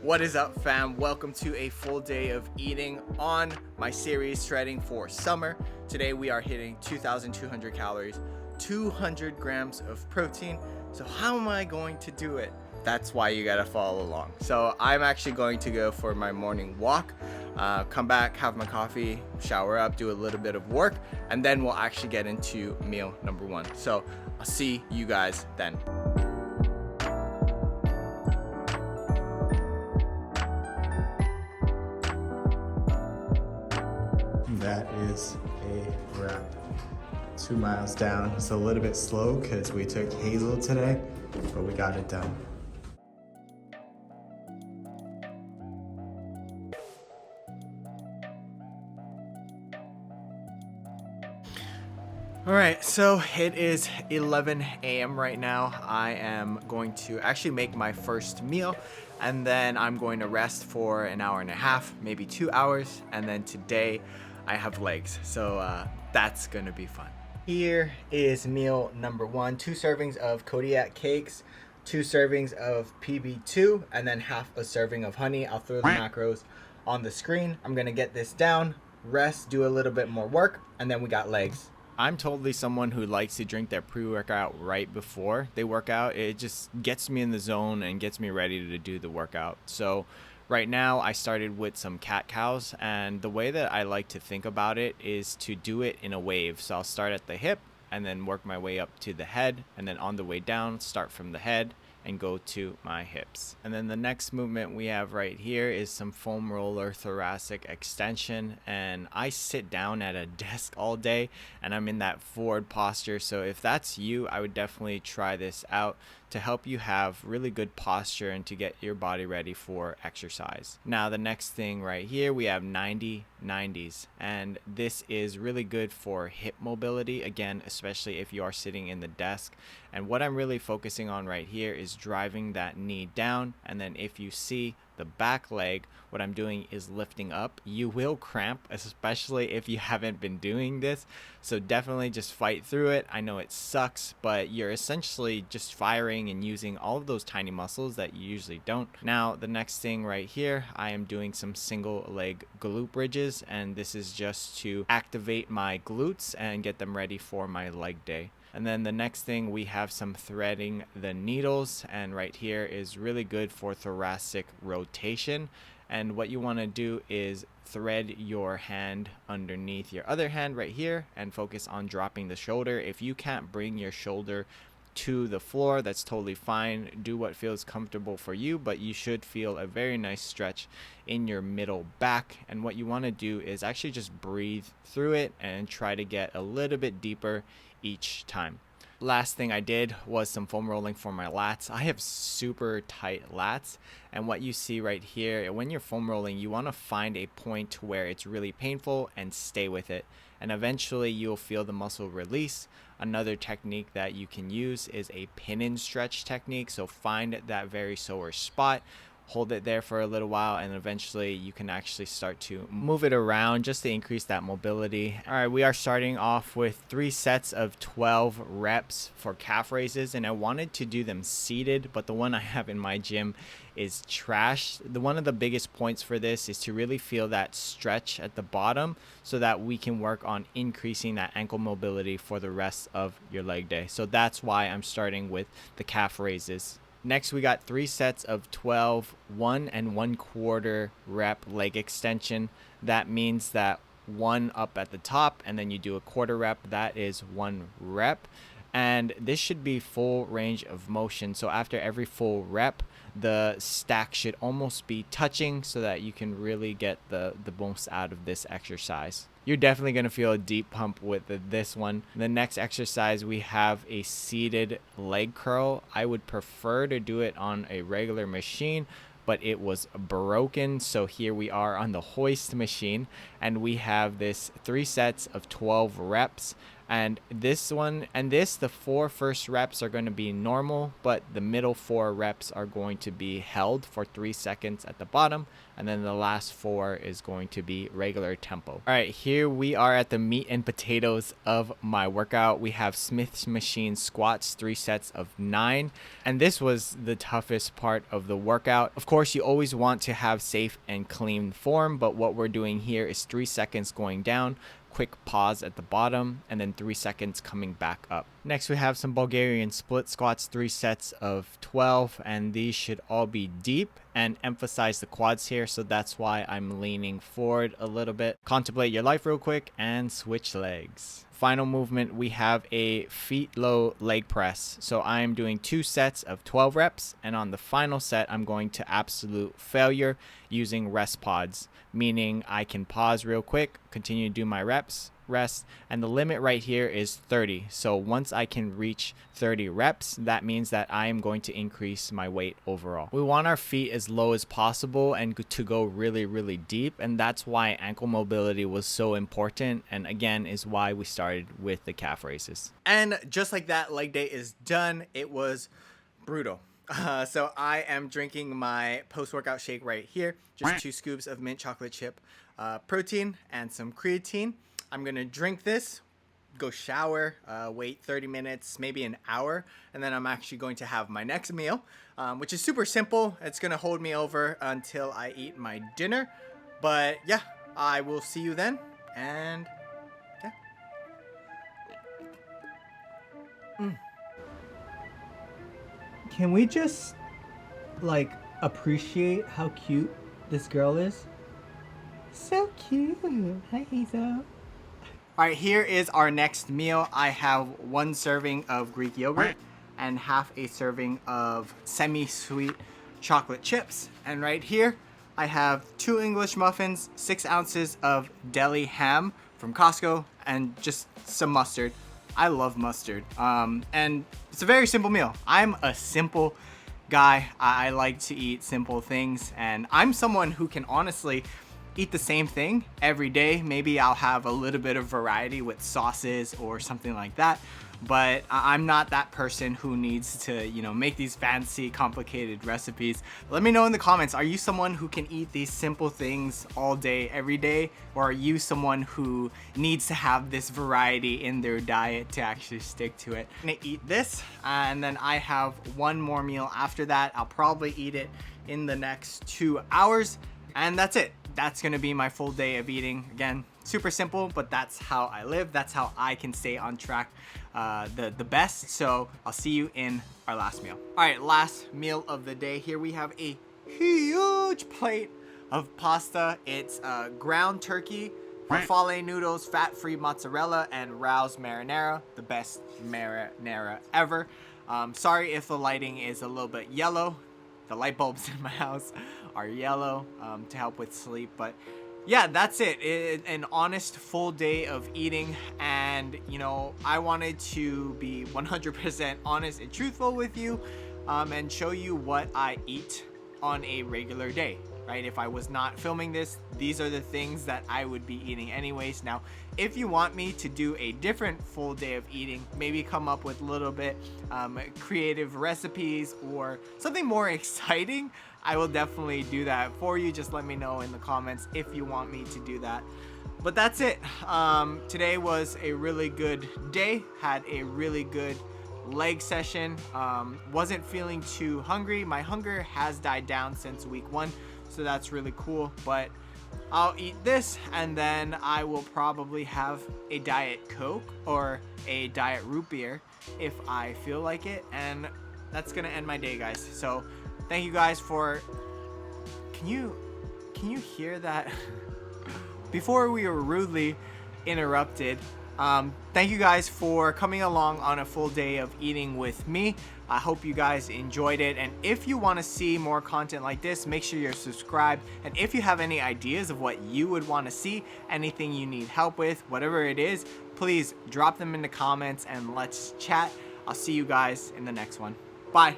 What is up, fam? Welcome to a full day of eating on my series Shredding for Summer. Today we are hitting 2,200 calories, 200 grams of protein. So how am I going to do it? That's why you gotta follow along. So I'm actually going to go for my morning walk, come back, have my coffee, shower up, do a little bit of work, and then we'll actually get into meal number one. So I'll see you guys then. That is a wrap. 2 miles down. It's a little bit slow because we took Hazel today, but we got it done. All right, so it is 11 a.m. right now. I am going to actually make my first meal, and then I'm going to rest for an hour and a half, maybe 2 hours, and then today I have legs, so that's gonna be fun. Here is meal number one: 2 servings of Kodiak cakes, 2 servings of PB2, and then half a serving of honey. I'll throw the macros on the screen. I'm gonna get this down, rest, do a little bit more work, and then we got legs. I'm totally someone who likes to drink their pre-workout right before they work out. It just gets me in the zone and gets me ready to do the workout. So right now I started with some cat cows, and the way that I like to think about it is to do it in a wave. So I'll start at the hip and then work my way up to the head, and then on the way down start from the head and go to my hips. And then the next movement we have right here is some foam roller thoracic extension, and I sit down at a desk all day and I'm in that forward posture. So if that's you, I would definitely try this out to help you have really good posture and to get your body ready for exercise. Now the next thing right here, we have 90-90s, and this is really good for hip mobility, again, especially if you are sitting in the desk. And what I'm really focusing on right here is driving that knee down, and then if you see the back leg, what I'm doing is lifting up. You will cramp, especially if you haven't been doing this, so definitely just fight through it. I know it sucks, but you're essentially just firing and using all of those tiny muscles that you usually don't. Now the next thing right here, I am doing some single leg glute bridges, and this is just to activate my glutes and get them ready for my leg day. And then the next thing, we have some threading the needles, and right here is really good for thoracic rotation. And what you want to do is thread your hand underneath your other hand right here and focus on dropping the shoulder. If you can't bring your shoulder to the floor, that's totally fine. Do what feels comfortable for you, but you should feel a very nice stretch in your middle back. And what you want to do is actually just breathe through it and try to get a little bit deeper each time. Last thing I did was some foam rolling for my lats. I have super tight lats, and what you see right here, when you're foam rolling, you want to find a point where it's really painful and stay with it, and eventually you'll feel the muscle release. Another technique that you can use is a pin and stretch technique. So find that very sore spot, hold it there for a little while, and eventually you can actually start to move it around just to increase that mobility. All right, we are starting off with 3 sets of 12 reps for calf raises, and I wanted to do them seated, but the one I have in my gym is trash. One of the biggest points for this is to really feel that stretch at the bottom so that we can work on increasing that ankle mobility for the rest of your leg day. So that's why I'm starting with the calf raises. Next, we got 3 sets of 12 1 1/4 rep leg extension. That means that 1 up at the top, and then you do a quarter rep. That is 1 rep. And this should be full range of motion. So after every full rep, the stack should almost be touching so that you can really get the most out of this exercise. You're definitely going to feel a deep pump with this one. The next exercise, we have a seated leg curl. I would prefer to do it on a regular machine, but it was broken. So here we are on the hoist machine, and we have this 3 sets of 12 reps. And this one and this, the 4 first reps are going to be normal, but the middle 4 reps are going to be held for 3 seconds at the bottom, and then the last 4 is going to be regular tempo. All right, here we are at the meat and potatoes of my workout. We have Smith's machine squats, 3 sets of 9, and this was the toughest part of the workout. Of course, you always want to have safe and clean form, but what we're doing here is 3 seconds going down, quick pause at the bottom, and then 3 seconds coming back up. Next, we have some Bulgarian split squats, 3 sets of 12, and these should all be deep and emphasize the quads here, so that's why I'm leaning forward a little bit. Contemplate your life real quick and switch legs. Final movement, we have a feet low leg press. So I am doing 2 sets of 12 reps, and on the final set, I'm going to absolute failure using rest pods, meaning I can pause real quick, continue to do my reps, rest, and the limit right here is 30. So once I can reach 30 reps, that means that I am going to increase my weight overall. We want our feet as low as possible and to go really deep, and that's why ankle mobility was so important, and again is why we started with the calf raises. And just like that, leg day is done. It was brutal. So I am drinking my post-workout shake right here, just 2 scoops of mint chocolate chip protein and some creatine. I'm gonna drink this, go shower, wait 30 minutes, maybe an hour, and then I'm actually going to have my next meal, which is super simple. It's gonna hold me over until I eat my dinner. But yeah, I will see you then, and yeah. Can we just, like, appreciate how cute this girl is? So cute. Hi, Hazel. All right, here is our next meal. I have 1 serving of Greek yogurt and half a serving of semi-sweet chocolate chips. And right here, I have 2 English muffins, 6 ounces of deli ham from Costco, and just some mustard. I love mustard. And it's a very simple meal. I'm a simple guy. I like to eat simple things, and I'm someone who can honestly eat the same thing every day. Maybe I'll have a little bit of variety with sauces or something like that, but I'm not that person who needs to, you know, make these fancy, complicated recipes. Let me know in the comments, are you someone who can eat these simple things all day, every day? Or are you someone who needs to have this variety in their diet to actually stick to it? I'm gonna eat this, and then I have 1 more meal after that. I'll probably eat it in the next 2 hours, and that's it. That's gonna be my full day of eating. Again, super simple, but that's how I live. That's how I can stay on track the best. So I'll see you in our last meal. All right, last meal of the day. Here we have a huge plate of pasta. It's ground turkey, farfalle noodles, fat-free mozzarella, and Rao's marinara, the best marinara ever. Sorry if the lighting is a little bit yellow. The light bulbs in my house are yellow to help with sleep, but yeah, that's it. An honest full day of eating, and you know, I wanted to be 100% honest and truthful with you, and show you what I eat on a regular day, right? If I was not filming this, these are the things that I would be eating anyways. Now, if you want me to do a different full day of eating, maybe come up with a little bit creative recipes or something more exciting, I will definitely do that for you. Just let me know in the comments if you want me to do that. But that's it. Today was a really good day. Had a really good leg session. Wasn't feeling too hungry. My hunger has died down since week 1, so that's really cool. But I'll eat this, and then I will probably have a Diet Coke or a Diet Root Beer if I feel like it, and that's gonna end my day, guys. So thank you guys for, can you hear that? Before we were rudely interrupted, thank you guys for coming along on a full day of eating with me. I hope you guys enjoyed it, and if you want to see more content like this, make sure you're subscribed. And if you have any ideas of what you would want to see, anything you need help with, whatever it is, please drop them in the comments and let's chat. I'll see you guys in the next one. Bye.